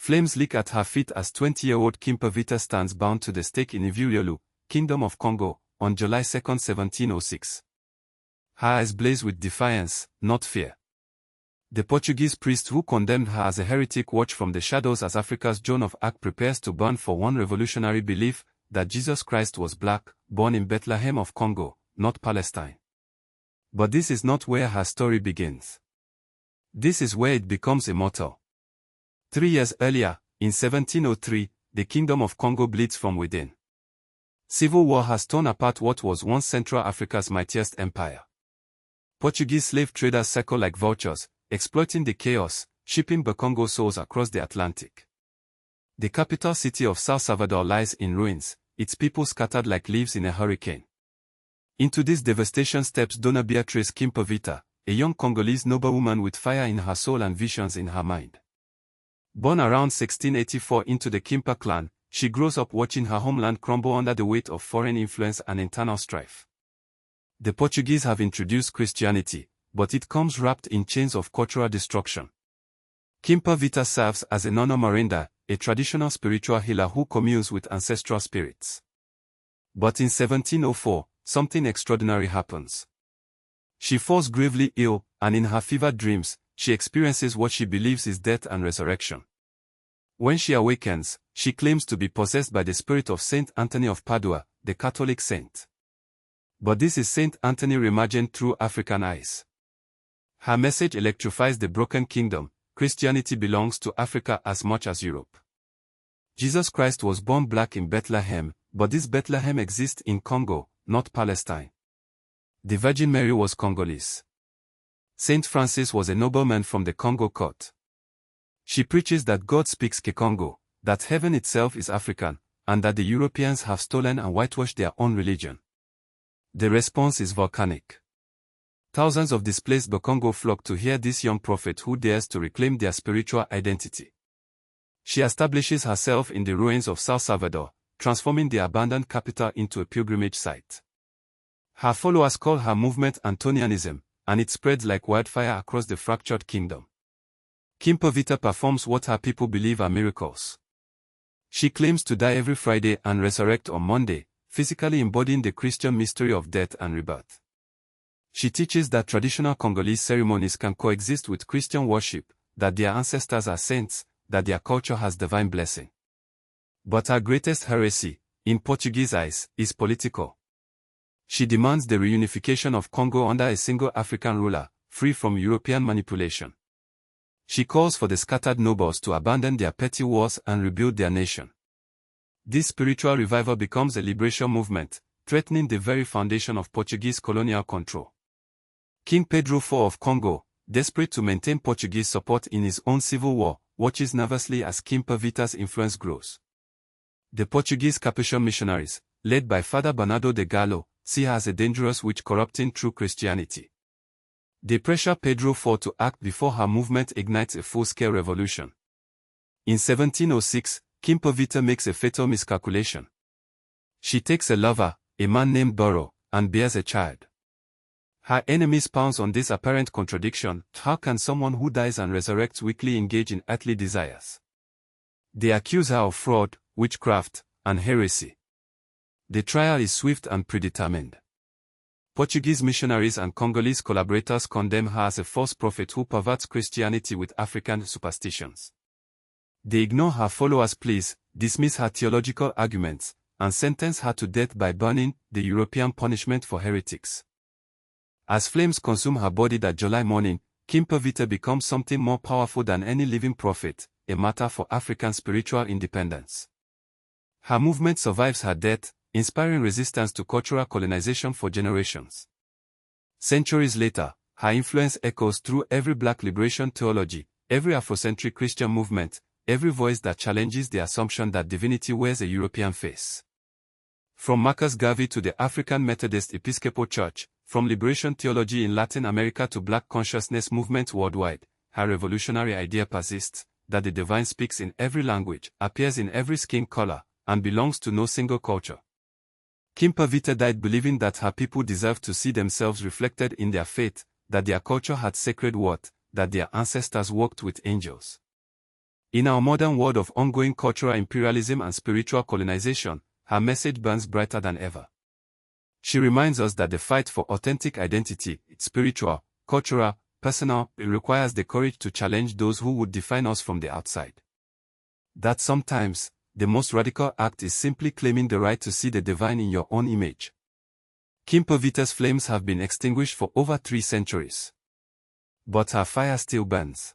Flames lick at her feet as 20-year-old Kimpa Vita stands bound to the stake in Ivuriolu, Kingdom of Kongo, on July 2, 1706. Her eyes blaze with defiance, not fear. The Portuguese priest who condemned her as a heretic watch from the shadows as Africa's Joan of Arc prepares to burn for one revolutionary belief, that Jesus Christ was black, born in Bethlehem of Congo, not Palestine. But this is not where her story begins. This is where it becomes immortal. 3 years earlier, in 1703, the Kingdom of Kongo bleeds from within. Civil war has torn apart what was once Central Africa's mightiest empire. Portuguese slave traders circle like vultures, exploiting the chaos, shipping Bakongo souls across the Atlantic. The capital city of South Salvador lies in ruins, its people scattered like leaves in a hurricane. Into this devastation steps Dona Beatriz Kimpa Vita, a young Congolese noblewoman with fire in her soul and visions in her mind. Born around 1684 into the Kimpa clan, she grows up watching her homeland crumble under the weight of foreign influence and internal strife. The Portuguese have introduced Christianity, but it comes wrapped in chains of cultural destruction. Kimpa Vita serves as a Nona Marinda, a traditional spiritual healer who communes with ancestral spirits. But in 1704, something extraordinary happens. She falls gravely ill, and in her fevered dreams, she experiences what she believes is death and resurrection. When she awakens, she claims to be possessed by the spirit of Saint Anthony of Padua, the Catholic saint. But this is Saint Anthony reimagined through African eyes. Her message electrifies the broken kingdom. Christianity belongs to Africa as much as Europe. Jesus Christ was born black in Bethlehem, but this Bethlehem exists in Congo, not Palestine. The Virgin Mary was Congolese. Saint Francis was a nobleman from the Congo court. She preaches that God speaks Kikongo, that heaven itself is African, and that the Europeans have stolen and whitewashed their own religion. The response is volcanic. Thousands of displaced Bakongo flock to hear this young prophet who dares to reclaim their spiritual identity. She establishes herself in the ruins of South Salvador, transforming the abandoned capital into a pilgrimage site. Her followers call her movement Antonianism, and it spreads like wildfire across the fractured kingdom. Kimpa Vita performs what her people believe are miracles. She claims to die every Friday and resurrect on Monday, physically embodying the Christian mystery of death and rebirth. She teaches that traditional Congolese ceremonies can coexist with Christian worship, that their ancestors are saints, that their culture has divine blessing. But her greatest heresy, in Portuguese eyes, is political. She demands the reunification of Congo under a single African ruler, free from European manipulation. She calls for the scattered nobles to abandon their petty wars and rebuild their nation. This spiritual revival becomes a liberation movement, threatening the very foundation of Portuguese colonial control. King Pedro IV of Congo, desperate to maintain Portuguese support in his own civil war, watches nervously as Kimpa Vita's influence grows. The Portuguese Capuchin missionaries, led by Father Bernardo de Gallo, see her as a dangerous witch corrupting true Christianity. They pressure Pedro IV to act before her movement ignites a full-scale revolution. In 1706, Kimpa Vita makes a fatal miscalculation. She takes a lover, a man named Boro, and bears a child. Her enemies pounce on this apparent contradiction. How can someone who dies and resurrects weakly engage in earthly desires? They accuse her of fraud, witchcraft, and heresy. The trial is swift and predetermined. Portuguese missionaries and Congolese collaborators condemn her as a false prophet who perverts Christianity with African superstitions. They ignore her followers' pleas, dismiss her theological arguments, and sentence her to death by burning, the European punishment for heretics. As flames consume her body that July morning, Kimpa Vita becomes something more powerful than any living prophet, a matter for African spiritual independence. Her movement survives her death, inspiring resistance to cultural colonization for generations. Centuries later, her influence echoes through every Black liberation theology, every Afrocentric Christian movement, every voice that challenges the assumption that divinity wears a European face. From Marcus Garvey to the African Methodist Episcopal Church, from liberation theology in Latin America to Black consciousness movements worldwide, her revolutionary idea persists, that the divine speaks in every language, appears in every skin color, and belongs to no single culture. Kimpa Vita died believing that her people deserved to see themselves reflected in their faith, that their culture had sacred worth, that their ancestors walked with angels. In our modern world of ongoing cultural imperialism and spiritual colonization, her message burns brighter than ever. She reminds us that the fight for authentic identity, spiritual, cultural, personal, requires the courage to challenge those who would define us from the outside. That sometimes, the most radical act is simply claiming the right to see the divine in your own image. Kimpa Vita's flames have been extinguished for over 3 centuries. But her fire still burns.